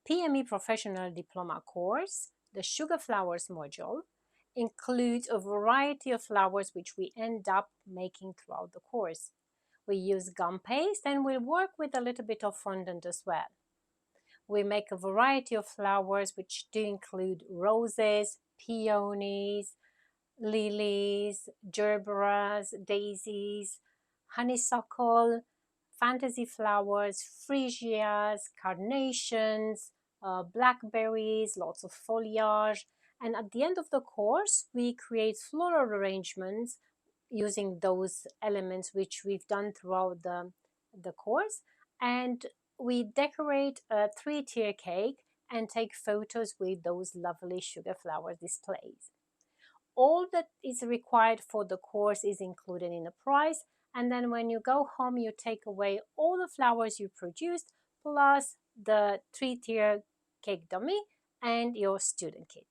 PME Professional Diploma course, the Sugar Flowers module, includes a variety of flowers which we end up making throughout the course. We use gum paste and we'll work with a little bit of fondant as well. We make a variety of flowers which do include roses, peonies, lilies, gerberas, daisies, honeysuckle, fantasy flowers, freesias, carnations, blackberries, lots of foliage. And at the end of the course, we create floral arrangements using those elements which we've done throughout the course. And we decorate a 3-tier cake and take photos with those lovely sugar flower displays. All that is required for the course is included in the price, and then when you go home you take away all the flowers you produced plus the 3-tier cake dummy and your student kit.